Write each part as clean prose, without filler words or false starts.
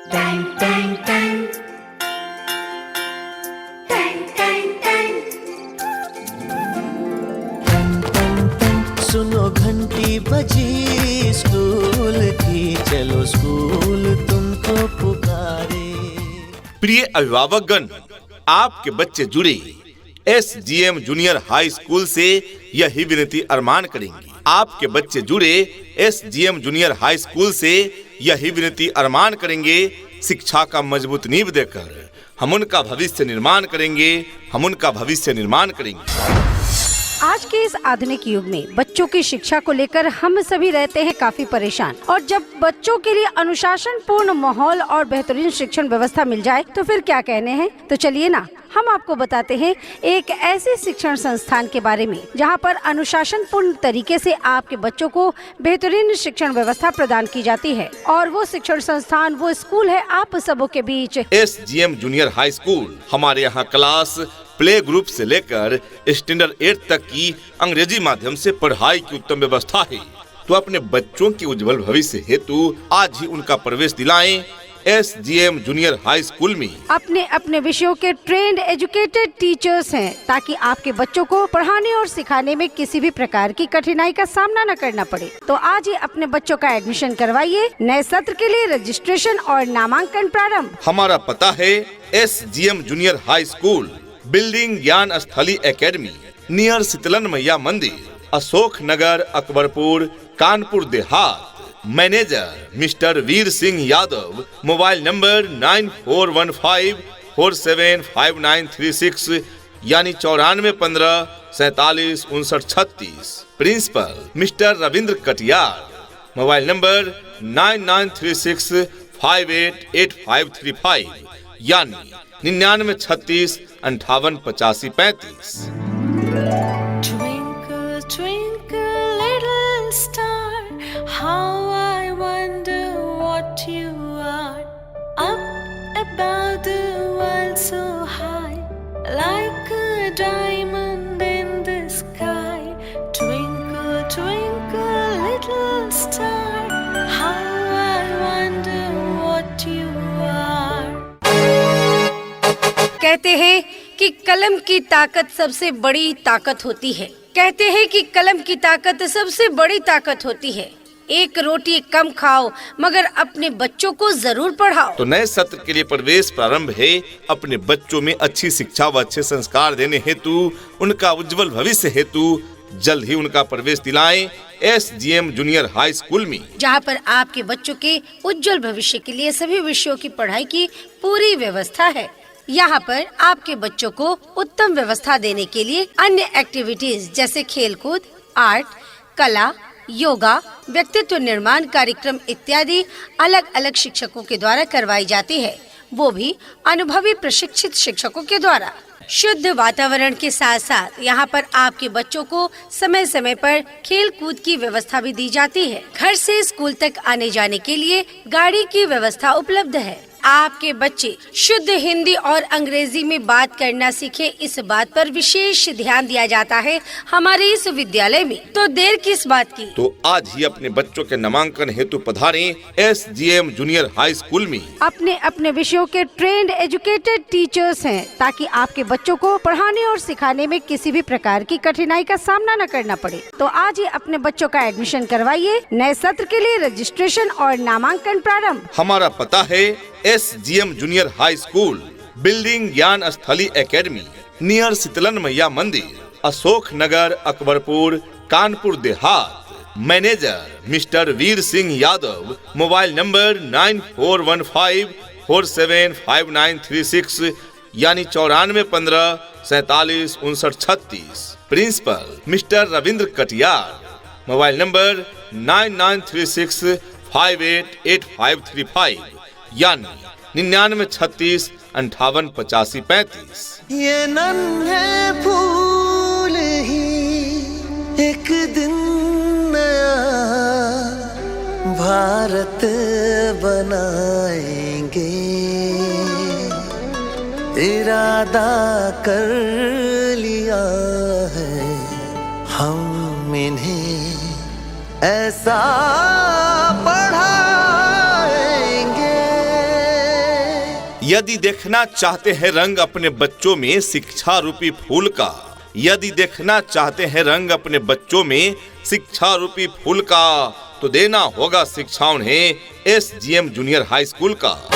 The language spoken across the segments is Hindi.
Tang tang tang, tang tang tang, सुनो घंटी बजी स्कूल की, चलो स्कूल तुमको पुकारे। प्रिय अभिभावकगण, आपके बच्चे जुड़े SGM जूनियर हाई स्कूल से यही विनती अरमान करेंगे। आपके बच्चे जुड़े SGM जूनियर हाई स्कूल से यही विनती अरमान करेंगे, शिक्षा का मजबूत नींव देकर हम उनका भविष्य निर्माण करेंगे, हम उनका भविष्य निर्माण करेंगे। आज के इस आधुनिक युग में बच्चों की शिक्षा को लेकर हम सभी रहते हैं काफी परेशान, और जब बच्चों के लिए अनुशासन पूर्ण माहौल और बेहतरीन शिक्षण व्यवस्था मिल जाए तो फिर क्या कहने हैं। तो चलिए ना, हम आपको बताते हैं एक ऐसे शिक्षण संस्थान के बारे में जहां पर अनुशासन पूर्ण तरीके से आपके बच्चों को बेहतरीन शिक्षण व्यवस्था प्रदान की जाती है। और वो शिक्षण संस्थान, वो स्कूल है आप सबों के बीच SGM जूनियर हाई स्कूल। हमारे यहाँ क्लास प्ले ग्रुप से लेकर स्टैंडर्ड 8 तक की अंग्रेजी माध्यम से पढ़ाई की उत्तम व्यवस्था है। तो अपने बच्चों के उज्जवल भविष्य हेतु आज ही उनका प्रवेश दिलाएं SGM जूनियर हाई स्कूल में। अपने अपने विषयों के ट्रेंड एजुकेटेड टीचर्स हैं, ताकि आपके बच्चों को पढ़ाने और सिखाने में किसी भी प्रकार की कठिनाई का सामना न करना पड़े। तो आज ही अपने बच्चों का एडमिशन करवाइए। नए सत्र के लिए रजिस्ट्रेशन और नामांकन प्रारंभ। हमारा पता है SGM junior high school, building ज्ञान स्थली एकेडमी, नियर शीतलन मैया मंदिर, Ashok Nagar, Akbarpur, Kanpur Dehat. Manager mister Veer Singh Yadav. Mobile number 9415475936 यानी 9415475936। Principal mister Ravindra Katiyar. Mobile number 9936588535 यानी 9936588535। Twinkle, twinkle, little star, how I wonder what you are. Up above the world so high, like a diamond in the sky. Twinkle, twinkle, little star, how I wonder what you are. कहते हैं कि कलम की ताकत सबसे बड़ी ताकत होती है। कहते हैं कि कलम की ताकत सबसे बड़ी ताकत होती है। एक रोटी कम खाओ, मगर अपने बच्चों को जरूर पढ़ाओ। तो नए सत्र के लिए प्रवेश प्रारंभ है। अपने बच्चों में अच्छी शिक्षा व अच्छे संस्कार देने हेतु, उनका उज्जवल भविष्य हेतु जल्द ही उनका प्रवेश दिलाएं SGM जूनियर हाई स्कूल में, जहां पर आपके बच्चों के उज्जवल भविष्य के लिए सभी विषयों की पढ़ाई की पूरी व्यवस्था है। यहाँ पर आपके बच्चों को उत्तम व्यवस्था देने के लिए अन्य एक्टिविटीज जैसे खेलकूद, आर्ट, कला, योगा, व्यक्तित्व निर्माण कार्यक्रम इत्यादि अलग अलग शिक्षकों के द्वारा करवाई जाती है, वो भी अनुभवी प्रशिक्षित शिक्षकों के द्वारा। शुद्ध वातावरण के साथ साथ यहाँ पर आपके बच्चों को समय समय पर खेल कूद की व्यवस्था भी दी जाती है। घर से स्कूल तक आने जाने के लिए गाड़ी की व्यवस्था उपलब्ध है। आपके बच्चे शुद्ध हिंदी और अंग्रेजी में बात करना सीखे, इस बात पर विशेष ध्यान दिया जाता है हमारे इस विद्यालय में। तो देर किस बात की, तो आज ही अपने बच्चों के नामांकन हेतु पधारें SGM जूनियर हाई स्कूल में। अपने अपने विषयों के ट्रेंड एजुकेटेड टीचर्स हैं, ताकि आपके बच्चों को पढ़ाने और सिखाने में किसी भी प्रकार की कठिनाई का सामना न करना पड़े। तो आज ही अपने बच्चों का एडमिशन करवाइए। नए सत्र के लिए रजिस्ट्रेशन और नामांकन प्रारंभ। हमारा पता है SGM junior high school, building ज्ञान स्थली एकेडमी, नियर शीतलन मैया मंदिर, Ashok Nagar, Akbarpur, Kanpur Dehat. Manager mister Veer Singh Yadav. Mobile number 9415475936 यानी 9415475936। Principal mister Ravindra Katiyar. Mobile number 9936588535 यानी 9936588535। ये नन्हे फूल ही एक दिन नया भारत बनाएंगे, इरादा कर लिया है हम इन्हें ऐसा पढ़ाएंगे। यदि देखना चाहते हैं रंग अपने बच्चों में शिक्षा रूपी फूल का, यदि देखना चाहते हैं रंग अपने बच्चों में शिक्षा रूपी फूल का, तो देना होगा शिक्षा उन्हें SGM जूनियर हाई स्कूल का।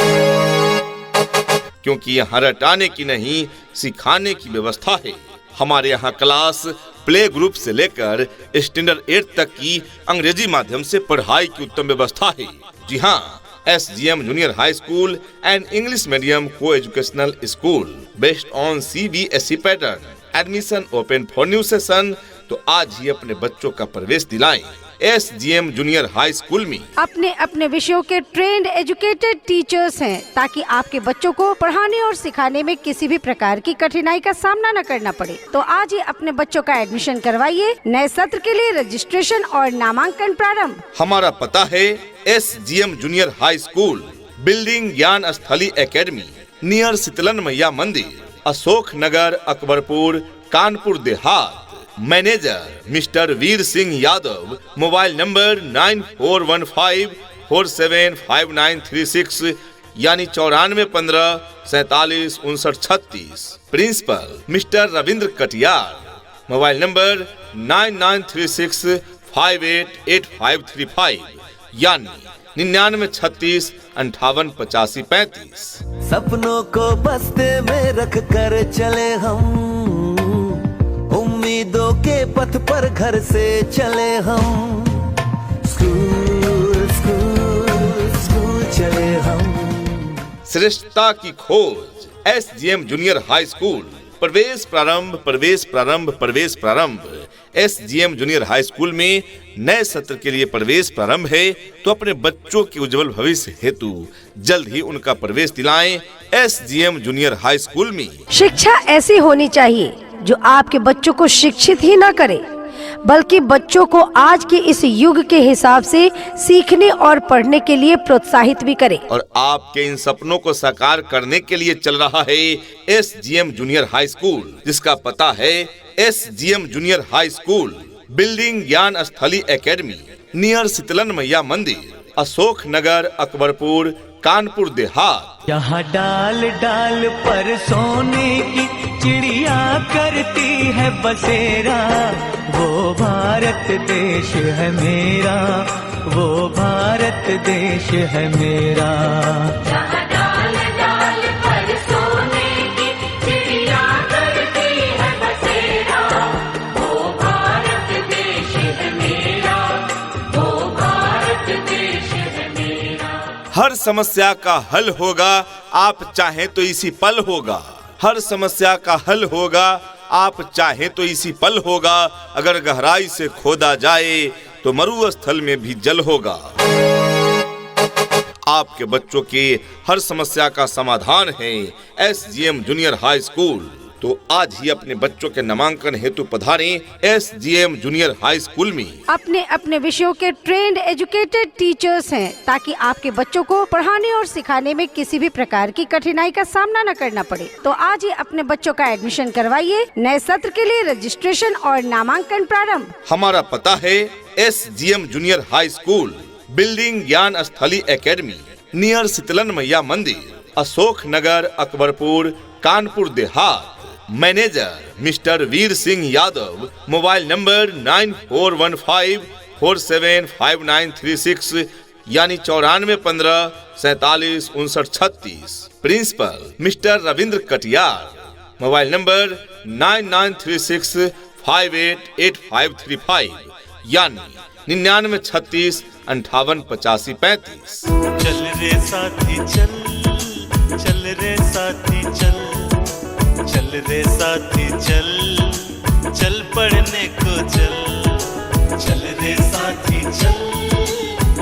क्योंकि यहाँ रटाने की नहीं सिखाने की व्यवस्था है। हमारे यहाँ क्लास प्ले ग्रुप से लेकर स्टैंडर्ड 8 तक की अंग्रेजी माध्यम से पढ़ाई की उत्तम व्यवस्था है। जी हाँ, SGM junior high school and English medium coeducational school based on CBSE pattern. Admission open for new session. तो आज ही अपने बच्चों का प्रवेश दिलाएं SGM जूनियर हाई स्कूल में। अपने अपने विषयों के ट्रेंड एजुकेटेड टीचर्स हैं, ताकि आपके बच्चों को पढ़ाने और सिखाने में किसी भी प्रकार की कठिनाई का सामना न करना पड़े। तो आज ही अपने बच्चों का एडमिशन करवाइए। नए सत्र के लिए रजिस्ट्रेशन और नामांकन प्रारंभ। हमारा पता है SGM junior high school, building ज्ञान स्थली एकेडमी, नियर शीतलन मैया मंदिर, Ashok Nagar, Akbarpur, Kanpur Dehat. Manager mister Veer Singh Yadav. Mobile number 9415475936 यानी 9415475936। Principal mister Ravindra Katiyar. Mobile number 9936588535 यानी 9936588535। सपनों को बस्ते में रख कर चले हम, उम्मीदों के पथ पर घर से चले हम। स्कूल स्कूल स्कूल चले हम। श्रेष्ठता की खोज SGM जूनियर हाई स्कूल। प्रवेश प्रारंभ, प्रवेश प्रारंभ, प्रवेश प्रारंभ। SGM जूनियर हाई स्कूल में नए सत्र के लिए प्रवेश प्रारंभ है। तो अपने बच्चों के उज्जवल भविष्य हेतु जल्द ही उनका प्रवेश दिलाएं SGM जूनियर हाई स्कूल में। शिक्षा ऐसी होनी चाहिए जो आपके बच्चों को शिक्षित ही न करे, बल्कि बच्चों को आज के इस युग के हिसाब से सीखने और पढ़ने के लिए प्रोत्साहित भी करे। और आपके इन सपनों को साकार करने के लिए चल रहा है SGM जूनियर हाई स्कूल, जिसका पता है SGM junior high school, building ज्ञान स्थली एकेडमी, नियर शीतलन मैया मंदिर, अशोक नगर, अकबरपुर, कानपुर देहात। यहाँ डाल डाल पर सोने की चिड़िया करती है बसेरा, वो भारत देश है मेरा, वो भारत देश है मेरा। जहाँ डाल डाल पर सोने की चिड़िया करती है बसेरा, वो भारत देश है मेरा, वो भारत देश है मेरा। हर समस्या का हल होगा, आप चाहें तो इसी पल होगा। हर समस्या का हल होगा, आप चाहें तो इसी पल होगा। अगर गहराई से खोदा जाए तो मरुस्थल में भी जल होगा। आपके बच्चों के हर समस्या का समाधान है SGM जूनियर हाई स्कूल। तो आज ही अपने बच्चों के नामांकन हेतु पधारें SGM जूनियर हाई स्कूल में। अपने अपने विषयों के ट्रेंड एजुकेटेड टीचर्स हैं, ताकि आपके बच्चों को पढ़ाने और सिखाने में किसी भी प्रकार की कठिनाई का सामना न करना पड़े। तो आज ही अपने बच्चों का एडमिशन करवाइए। नए सत्र के लिए रजिस्ट्रेशन और नामांकन प्रारंभ। हमारा पता है SGM junior high school, building ज्ञान स्थली एकेडमी, नियर शीतलन मैया मंदिर, Ashok Nagar, Akbarpur, Kanpur Dehat. Manager mister Veer Singh Yadav. Mobile number 9415475936 यानी 9415475936। Principal mister Ravindra Katiyar. Mobile number 9936588535 यानी 9936588535। चल रे साथी चल, चल रे साथी चल, चल रे साथी चल, चल पढ़ने को चल, चल रे साथी चल,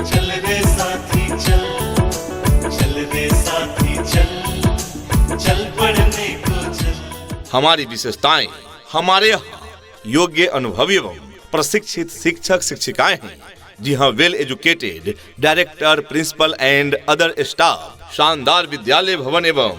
चल रे साथी चल, चल रे साथी चल, चल पढ़ने को चल। हमारी विशेषताएं, हमारे यहाँ योग्य, अनुभवी एवं प्रशिक्षित शिक्षक शिक्षिकाएं हैं। जी हाँ, well educated director, principal and other staff. शानदार विद्यालय भवन एवं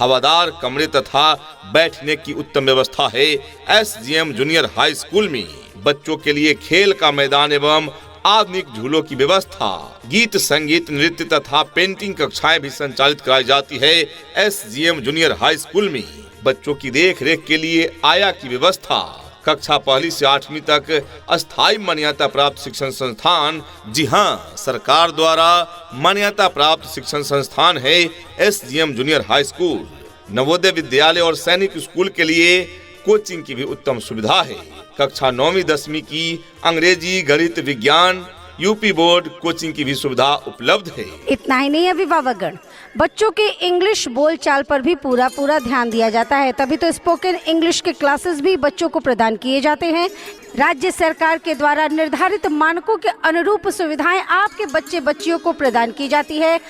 हवादार कमरे तथा बैठने की उत्तम व्यवस्था है SGM जूनियर हाई स्कूल में। बच्चों के लिए खेल का मैदान एवं आधुनिक झूलों की व्यवस्था, गीत संगीत नृत्य तथा पेंटिंग कक्षाएं भी संचालित कराई जाती है। SGM जूनियर हाई स्कूल में बच्चों की देख रेख के लिए आया की व्यवस्था, कक्षा 1 से 8वीं तक अस्थायी मान्यता प्राप्त शिक्षण संस्थान। जी हाँ, सरकार द्वारा मान्यता प्राप्त शिक्षण संस्थान है SGM junior high school. Navodaya Vidyalaya और सैनिक स्कूल के लिए कोचिंग की भी उत्तम सुविधा है। कक्षा 9वीं 10वीं की अंग्रेजी, गणित, विज्ञान, यूपी बोर्ड कोचिंग की भी सुविधा उपलब्ध है। इतना ही नहीं अभिभावकगण, बच्चों के इंग्लिश बोलचाल पर भी पूरा ध्यान दिया जाता है। तभी तो स्पोकन इंग्लिश के क्लासेस भी बच्चों को प्रदान किए जाते हैं। राज्य सरकार के द्वारा निर्धारित मानकों के अनुरूप सुविधाएं आपके बच्चे बच्चियों को प्रदान की जाती है।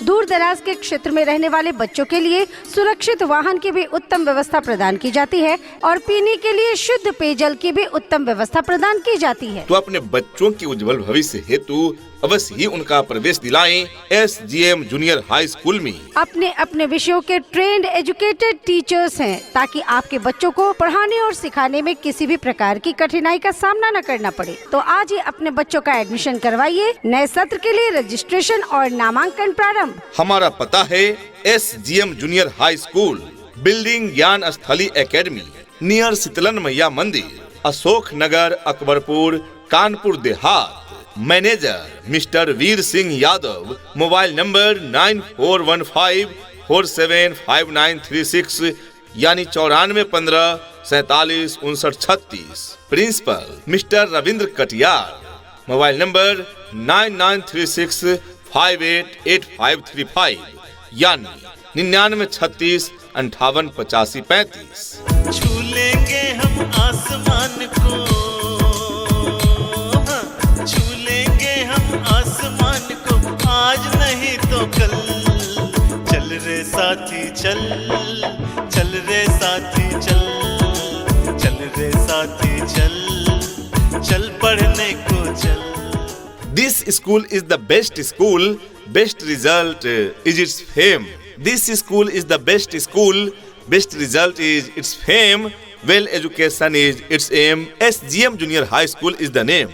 दूर दराज के क्षेत्र में रहने वाले बच्चों के लिए सुरक्षित वाहन की भी उत्तम व्यवस्था प्रदान की जाती है और पीने के लिए शुद्ध पेयजल की भी उत्तम व्यवस्था प्रदान की जाती है। तो अपने बच्चों के उज्जवल भविष्य हेतु अवश्य ही उनका प्रवेश दिलाएं SGM जूनियर हाई स्कूल में। अपने अपने विषयों के ट्रेंड एजुकेटेड टीचर्स हैं, ताकि आपके बच्चों को पढ़ाने और सिखाने में किसी भी प्रकार की कठिनाई का सामना न करना पड़े। तो आज ही अपने बच्चों का एडमिशन करवाइए। नए सत्र के लिए रजिस्ट्रेशन और नामांकन प्रारंभ। हमारा पता है SGM junior high school, building ज्ञान स्थली एकेडमी, नियर शीतलन मैया मंदिर, Ashok Nagar, Akbarpur, Kanpur Dehat. Manager mister Veer Singh Yadav. Mobile number 9415475936 यानी 9415 47 59 36। Principal mister Ravindra Katiyar. Mobile number 9936588535 यानी 9936 58 85 35। छू लेंगे हम आसमान को, छू लेंगे हम आसमान को, आज नहीं तो कल। चल रे साथी चल, चल रे साथी चल, चल रे साथी चल, चल पढ़ने को चल। This school is the best school, best result is its fame. This school is the best school, best result is its fame. Well education is its aim. SGM Junior High School is the name.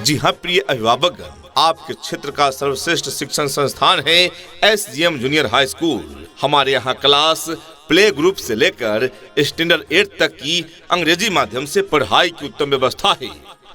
जी हाँ प्रिय अभिभावकगण, आपके क्षेत्र का सर्वश्रेष्ठ शिक्षण संस्थान है SGM जूनियर हाई स्कूल। हमारे यहाँ क्लास प्ले ग्रुप से लेकर स्टैंडर्ड 8 तक की अंग्रेजी माध्यम से पढ़ाई की उत्तम व्यवस्था है।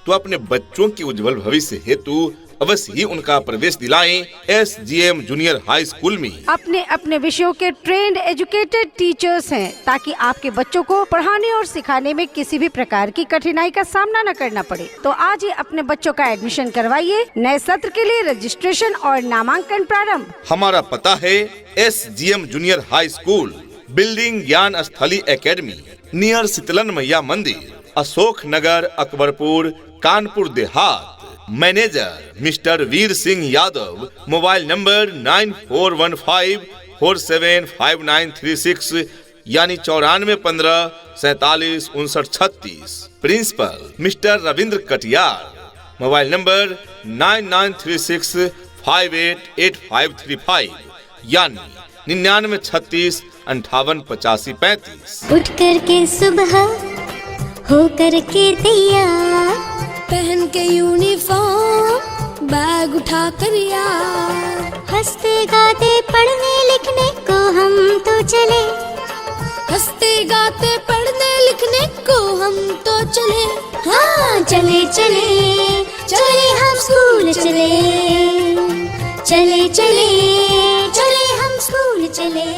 तो अपने बच्चों के उज्जवल भविष्य हेतु अवश्य ही उनका प्रवेश दिलाएं SGM जूनियर हाई स्कूल में। अपने अपने विषयों के ट्रेंड एजुकेटेड टीचर्स हैं, ताकि आपके बच्चों को पढ़ाने और सिखाने में किसी भी प्रकार की कठिनाई का सामना न करना पड़े। तो आज ही अपने बच्चों का एडमिशन करवाइए। नए सत्र के लिए रजिस्ट्रेशन और नामांकन प्रारंभ। हमारा पता है SGM junior high school, building ज्ञान स्थली एकेडमी, नियर शीतलन मैया मंदिर, Ashok Nagar, Akbarpur, Kanpur Dehat. Manager mister Veer Singh Yadav. Mobile number 9415475936 यानी 9415 47 59 36। Principal mister Ravindra Katiyar. Mobile number 9936588535 यानी 9936 58 85 35। उठ करके सुबह हो करके तैयार, पहन के यूनिफॉर्म, बैग उठा कर यार, हंसते गाते पढ़ने लिखने को हम तो चले, हंसते गाते पढ़ने लिखने को हम तो चले। हाँ चले चले चले हम स्कूल चले, चले चले चले हम स्कूल चले।